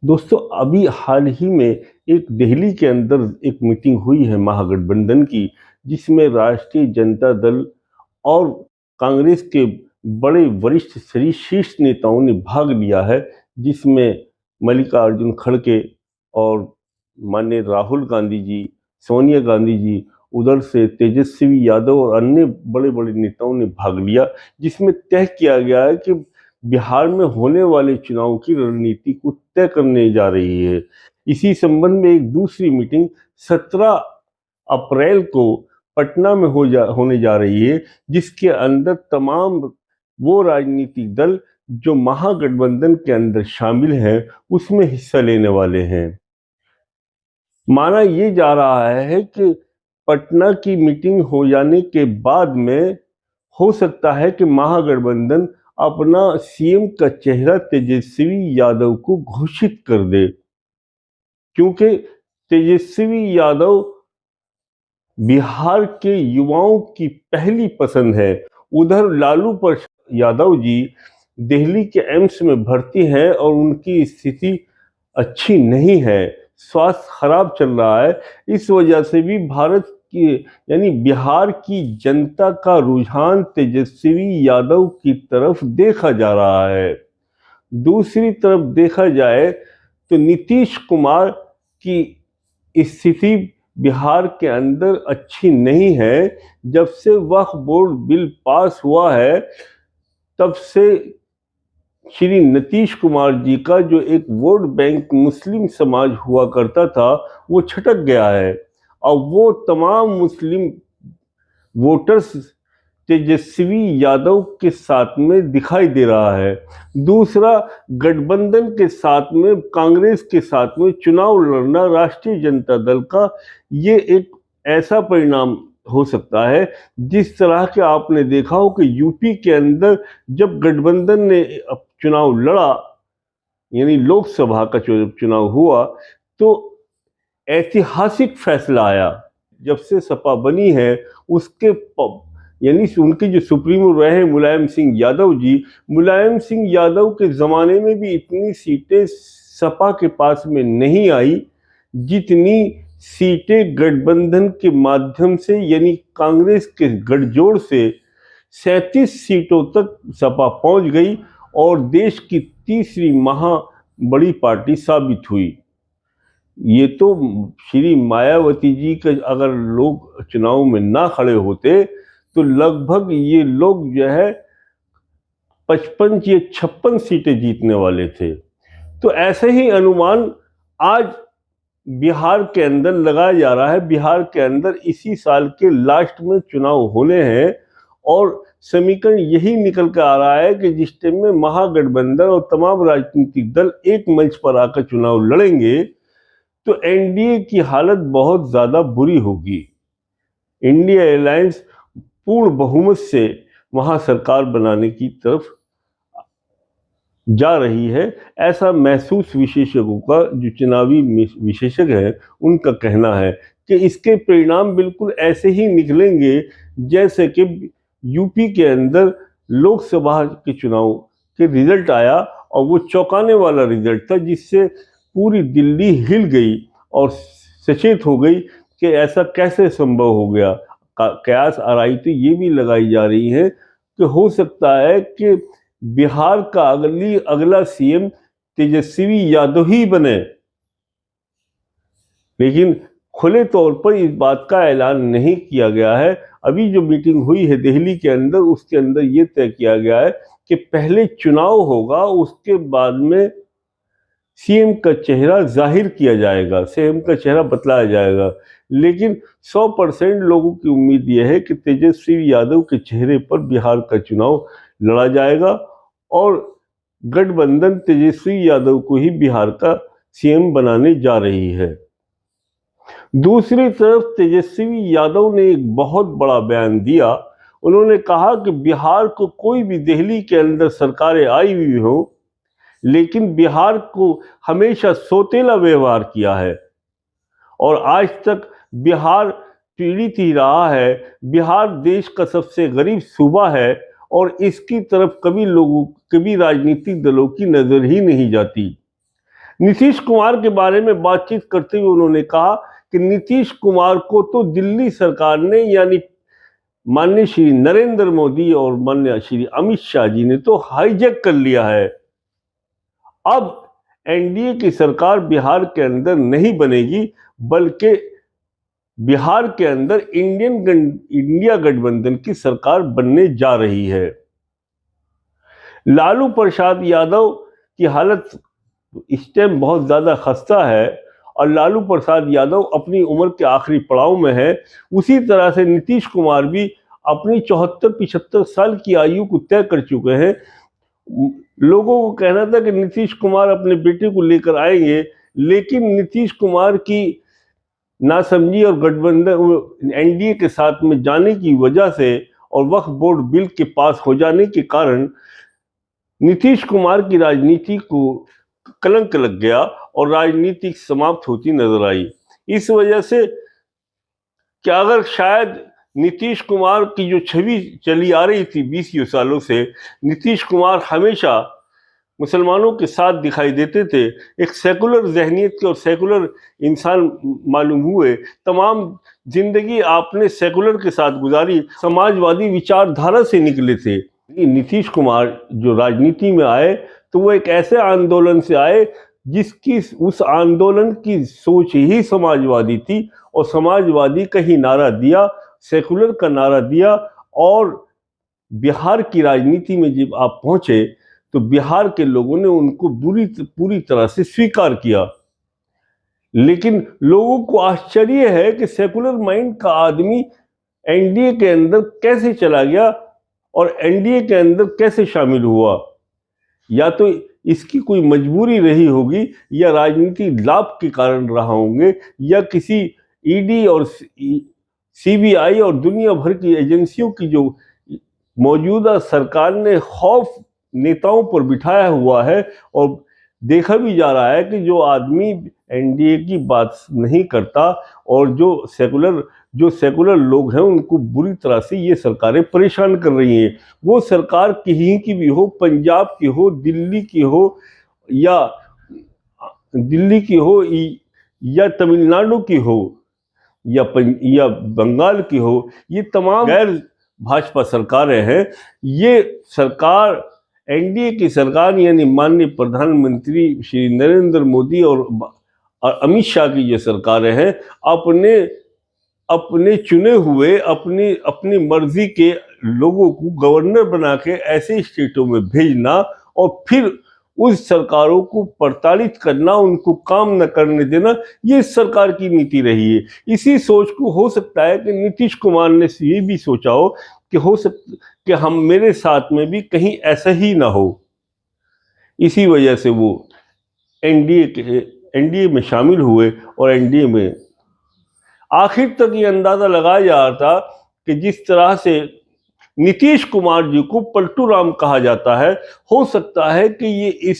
दोस्तों, अभी हाल ही में एक दिल्ली के अंदर एक मीटिंग हुई है महागठबंधन की, जिसमें राष्ट्रीय जनता दल और कांग्रेस के बड़े वरिष्ठ शीर्ष नेताओं ने भाग लिया है, जिसमें मल्लिकार्जुन खड़गे और माननीय राहुल गांधी जी, सोनिया गांधी जी, उधर से तेजस्वी यादव और अन्य बड़े-बड़े नेताओं ने भाग लिया, जिसमें तय किया गया है कि बिहार में होने वाले चुनाव की रणनीति को तय करने जा रही है। इसी संबंध में एक दूसरी मीटिंग 17 अप्रैल को पटना में होने जा रही है, जिसके अंदर तमाम वो राजनीतिक दल जो महागठबंधन के अंदर शामिल हैं, उसमें हिस्सा लेने वाले हैं। माना ये जा रहा है कि पटना की मीटिंग हो जाने के बाद में हो सकता है कि महागठबंधन अपना सीएम का चेहरा तेजस्वी यादव को घोषित कर दे, क्योंकि तेजस्वी यादव बिहार के युवाओं की पहली पसंद है। उधर लालू प्रसाद यादव जी दिल्ली के एम्स में भर्ती हैं और उनकी स्थिति अच्छी नहीं है, स्वास्थ्य खराब चल रहा है। इस वजह से भी भारत की यानी बिहार की जनता का रुझान तेजस्वी यादव की तरफ देखा जा रहा है। दूसरी तरफ देखा जाए तो नीतीश कुमार की स्थिति बिहार के अंदर अच्छी नहीं है। जब से वक्फ बोर्ड बिल पास हुआ है, तब से श्री नीतीश कुमार जी का जो एक वोट बैंक मुस्लिम समाज हुआ करता था, वो छटक गया है। अब वो तमाम मुस्लिम वोटर्स तेजस्वी यादव के साथ में दिखाई दे रहा है। दूसरा, गठबंधन के साथ में कांग्रेस के साथ में चुनाव लड़ना राष्ट्रीय जनता दल का ये एक ऐसा परिणाम हो सकता है, जिस तरह के आपने देखा हो कि यूपी के अंदर जब गठबंधन ने चुनाव लड़ा, यानी लोकसभा का चुनाव हुआ, तो ऐतिहासिक फैसला आया। जब से सपा बनी है, उसके यानी उनके जो सुप्रीमो रहे मुलायम सिंह यादव जी, मुलायम सिंह यादव के ज़माने में भी इतनी सीटें सपा के पास में नहीं आई, जितनी सीटें गठबंधन के माध्यम से यानी कांग्रेस के गठजोड़ से 37 सीटों तक सपा पहुंच गई और देश की तीसरी बड़ी पार्टी साबित हुई। ये तो श्री मायावती जी के अगर लोग चुनाव में ना खड़े होते, तो लगभग ये लोग जो है 55 या 56 सीटें जीतने वाले थे। तो ऐसे ही अनुमान आज बिहार के अंदर लगाया जा रहा है। बिहार के अंदर इसी साल के लास्ट में चुनाव होने हैं और समीकरण यही निकल कर आ रहा है कि जिस टाइम में महागठबंधन और तमाम राजनीतिक दल एक मंच पर आकर चुनाव लड़ेंगे, तो एनडीए की हालत बहुत ज़्यादा बुरी होगी। इंडिया अलायंस पूर्ण बहुमत से वहां सरकार बनाने की तरफ जा रही है, ऐसा महसूस विशेषज्ञों का, जो चुनावी विशेषज्ञ हैं, उनका कहना है कि इसके परिणाम बिल्कुल ऐसे ही निकलेंगे जैसे कि यूपी के अंदर लोकसभा के चुनाव के रिजल्ट आया, और वो चौंकाने वाला रिजल्ट था, जिससे पूरी दिल्ली हिल गई और सचेत हो गई कि ऐसा कैसे संभव हो गया। कयास आराई ये भी लगाई जा रही है कि हो सकता है कि बिहार का अगला सीएम तेजस्वी यादव ही बने, लेकिन खुले तौर पर इस बात का ऐलान नहीं किया गया है। अभी जो मीटिंग हुई है दिल्ली के अंदर, उसके अंदर ये तय किया गया है कि पहले चुनाव होगा, उसके बाद में सीएम का चेहरा जाहिर किया जाएगा, सीएम का चेहरा बतलाया जाएगा। लेकिन 100% लोगों की उम्मीद यह है कि तेजस्वी यादव के चेहरे पर बिहार का चुनाव लड़ा जाएगा और गठबंधन तेजस्वी यादव को ही बिहार का सीएम बनाने जा रही है। दूसरी तरफ तेजस्वी यादव ने एक बहुत बड़ा बयान दिया। उन्होंने कहा कि बिहार को कोई भी दिल्ली के अंदर सरकारें आई हुई हो, लेकिन बिहार को हमेशा सौतेला व्यवहार किया है और आज तक बिहार पीड़ित ही रहा है। बिहार देश का सबसे गरीब सूबा है और इसकी तरफ कभी राजनीतिक दलों की नजर ही नहीं जाती। नीतीश कुमार के बारे में बातचीत करते हुए उन्होंने कहा कि नीतीश कुमार को तो दिल्ली सरकार ने, यानी माननीय श्री नरेंद्र मोदी और माननीय श्री अमित शाह जी ने तो हाईजैक कर लिया है। अब एनडीए की सरकार बिहार के अंदर नहीं बनेगी, बल्कि बिहार के अंदर इंडिया गठबंधन की सरकार बनने जा रही है। लालू प्रसाद यादव की हालत इस टाइम बहुत ज्यादा खस्ता है और लालू प्रसाद यादव अपनी उम्र के आखिरी पड़ाव में है। उसी तरह से नीतीश कुमार भी अपनी 74-75 साल की आयु को तय कर चुके हैं। लोगों को कहना था कि नीतीश कुमार अपने बेटे को लेकर आएंगे, लेकिन नीतीश कुमार की नासमझी और गठबंधन एनडीए के साथ में जाने की वजह से और वक्फ बोर्ड बिल के पास हो जाने के कारण नीतीश कुमार की राजनीति को कलंक लग गया और राजनीति समाप्त होती नजर आई। इस वजह से क्या अगर शायद नीतीश कुमार की जो छवि चली आ रही थी 20 सालों से, नीतीश कुमार हमेशा मुसलमानों के साथ दिखाई देते थे, एक सेकुलर जहनियत के और सेकुलर इंसान मालूम हुए, तमाम जिंदगी आपने सेकुलर के साथ गुजारी, समाजवादी विचारधारा से निकले थे। नीतीश कुमार जो राजनीति में आए तो वो एक ऐसे आंदोलन से आए जिसकी उस आंदोलन की सोच ही समाजवादी थी और समाजवादी का ही नारा दिया, सेकुलर का नारा दिया। और बिहार की राजनीति में जब आप पहुंचे तो बिहार के लोगों ने उनको पूरी तरह से स्वीकार किया। लेकिन लोगों को आश्चर्य है कि सेकुलर माइंड का आदमी एनडीए के अंदर कैसे चला गया और एनडीए के अंदर कैसे शामिल हुआ। या तो इसकी कोई मजबूरी रही होगी या राजनीतिक लाभ के कारण रहा होंगे, या किसी ईडी और सीबीआई और दुनिया भर की एजेंसियों की जो मौजूदा सरकार ने खौफ नेताओं पर बिठाया हुआ है। और देखा भी जा रहा है कि जो आदमी एनडीए की बात नहीं करता और जो सेकुलर लोग हैं उनको बुरी तरह से ये सरकारें परेशान कर रही हैं। वो सरकार कहीं की भी हो, पंजाब की हो, दिल्ली की हो या तमिलनाडु की हो या बंगाल की हो, ये तमाम गैर भाजपा सरकारें हैं। ये सरकार एनडीए की सरकार यानी माननीय प्रधानमंत्री श्री नरेंद्र मोदी और अमित शाह की जो सरकारें हैं, अपने चुने हुए अपनी मर्जी के लोगों को गवर्नर बना के ऐसे स्टेटों में भेजना और फिर उस सरकारों को प्रताड़ित करना, उनको काम न करने देना, ये सरकार की नीति रही है। इसी सोच को हो सकता है कि नीतीश कुमार ने ये भी सोचा हो कि हो सकता कि हम मेरे साथ में भी कहीं ऐसा ही ना हो। इसी वजह से वो एनडीए में शामिल हुए और एनडीए में आखिर तक ये अंदाजा लगाया जा रहा था कि जिस तरह से नीतीश कुमार जी को पलटू राम कहा जाता है, हो सकता है कि ये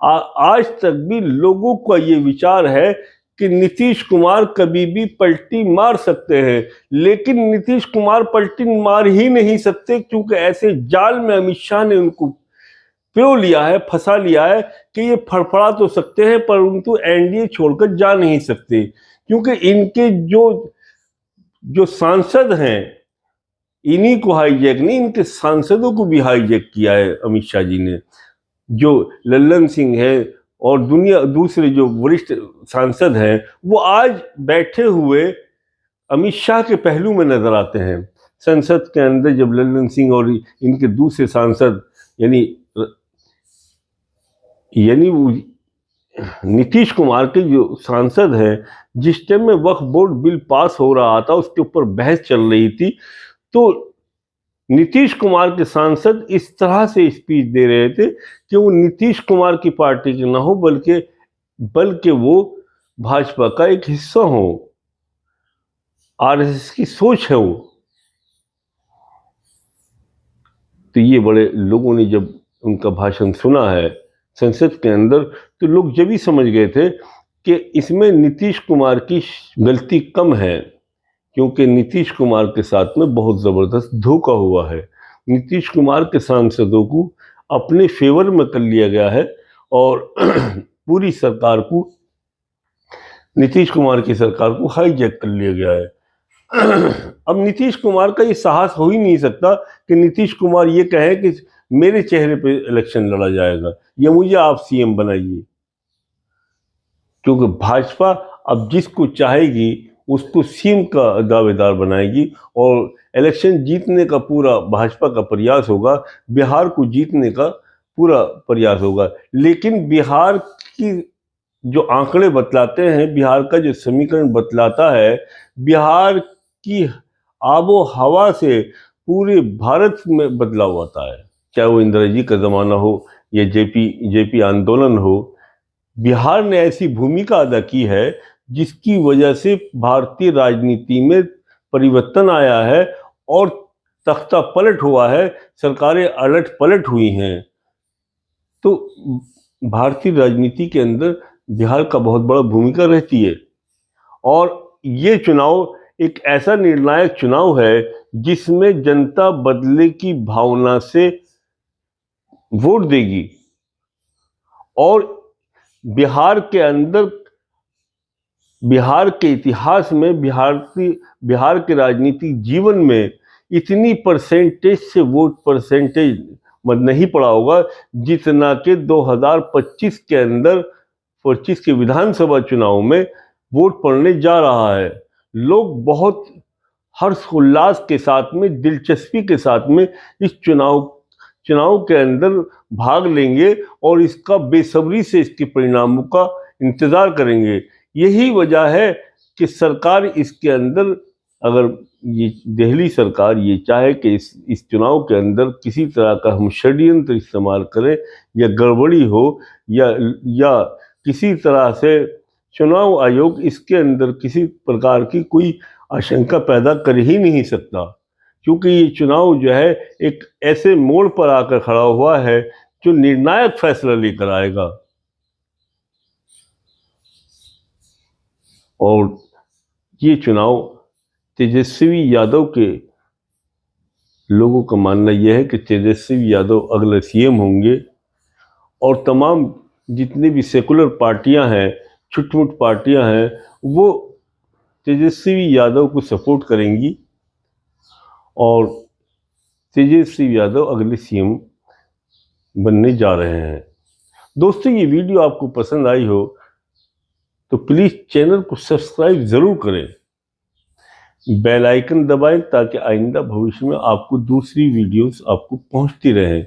आज तक भी लोगों का ये विचार है कि नीतीश कुमार कभी भी पलटी मार सकते हैं, लेकिन नीतीश कुमार पलटी मार ही नहीं सकते, क्योंकि ऐसे जाल में अमित शाह ने उनको पिरो लिया है, फंसा लिया है कि ये फड़फड़ा तो सकते हैं परंतु एनडीए छोड़कर जा नहीं सकते। क्योंकि इनके जो सांसद हैं, इन्हीं को हाईजैक नहीं, इनके सांसदों को भी हाईजैक किया है अमित शाह जी ने। जो लल्लन सिंह है और दूसरे जो वरिष्ठ सांसद हैं, वो आज बैठे हुए अमित शाह के पहलू में नजर आते हैं। संसद के अंदर जब लल्लन सिंह और इनके दूसरे सांसद यानी नीतीश कुमार के जो सांसद हैं, जिस टाइम में वक्फ बोर्ड बिल पास हो रहा था, उसके ऊपर बहस चल रही थी, तो नीतीश कुमार के सांसद इस तरह से स्पीच दे रहे थे कि वो नीतीश कुमार की पार्टी के ना हो बल्कि वो भाजपा का एक हिस्सा हो, आरएसएस की सोच है वो। तो ये बड़े लोगों ने जब उनका भाषण सुना है संसद के अंदर, तो लोग जब ही समझ गए थे कि इसमें नीतीश कुमार की गलती कम है, क्योंकि नीतीश कुमार के साथ में बहुत ज़बरदस्त धोखा हुआ है। नीतीश कुमार के सांसदों को अपने फेवर में कर लिया गया है और पूरी सरकार को, नीतीश कुमार की सरकार को हाईजैक कर लिया गया है। अब नीतीश कुमार का ये साहस हो ही नहीं सकता कि नीतीश कुमार ये कहे कि मेरे चेहरे पे इलेक्शन लड़ा जाएगा या मुझे आप सीएम बनाइए, क्योंकि भाजपा अब जिसको चाहेगी उसको सीएम का दावेदार बनाएगी और इलेक्शन जीतने का पूरा भाजपा का प्रयास होगा, बिहार को जीतने का पूरा प्रयास होगा। लेकिन बिहार की जो आंकड़े बतलाते हैं, बिहार का जो समीकरण बतलाता है, बिहार की आबो हवा से पूरे भारत में बदलाव आता है। चाहे वो इंदिरा जी का ज़माना हो या जेपी आंदोलन हो, बिहार ने ऐसी भूमिका अदा की है जिसकी वजह से भारतीय राजनीति में परिवर्तन आया है और तख्ता पलट हुआ है, सरकारें अलट पलट हुई हैं। तो भारतीय राजनीति के अंदर बिहार का बहुत बड़ा भूमिका रहती है और ये चुनाव एक ऐसा निर्णायक चुनाव है जिसमें जनता बदले की भावना से वोट देगी और बिहार के अंदर, बिहार के इतिहास में, बिहार के राजनीतिक जीवन में इतनी परसेंटेज से वोट परसेंटेज नहीं पड़ा होगा जितना कि 2025 के अंदर 25 के विधानसभा चुनाव में वोट पड़ने जा रहा है। लोग बहुत हर्षोल्लास के साथ में, दिलचस्पी के साथ में इस चुनाव के अंदर भाग लेंगे और इसका बेसब्री से इसके परिणामों का इंतजार करेंगे। यही वजह है कि सरकार इसके अंदर, अगर ये दिल्ली सरकार ये चाहे कि इस चुनाव के अंदर किसी तरह का हम षड्यंत्र इस्तेमाल करें या गड़बड़ी हो या किसी तरह से चुनाव आयोग इसके अंदर किसी प्रकार की कोई आशंका पैदा कर ही नहीं सकता, क्योंकि ये चुनाव जो है एक ऐसे मोड़ पर आकर खड़ा हुआ है जो निर्णायक फैसला लेकर आएगा। और ये चुनाव तेजस्वी यादव के लोगों का मानना यह है कि तेजस्वी यादव अगले सीएम होंगे और तमाम जितनी भी सेकुलर पार्टियां हैं, छुटमुट पार्टियां हैं, वो तेजस्वी यादव को सपोर्ट करेंगी और तेजस्वी यादव अगले सीएम बनने जा रहे हैं। दोस्तों, ये वीडियो आपको पसंद आई हो तो प्लीज़ चैनल को सब्सक्राइब ज़रूर करें, बेल आइकन दबाएं ताकि आइंदा भविष्य में आपको दूसरी वीडियोस आपको पहुंचती रहें।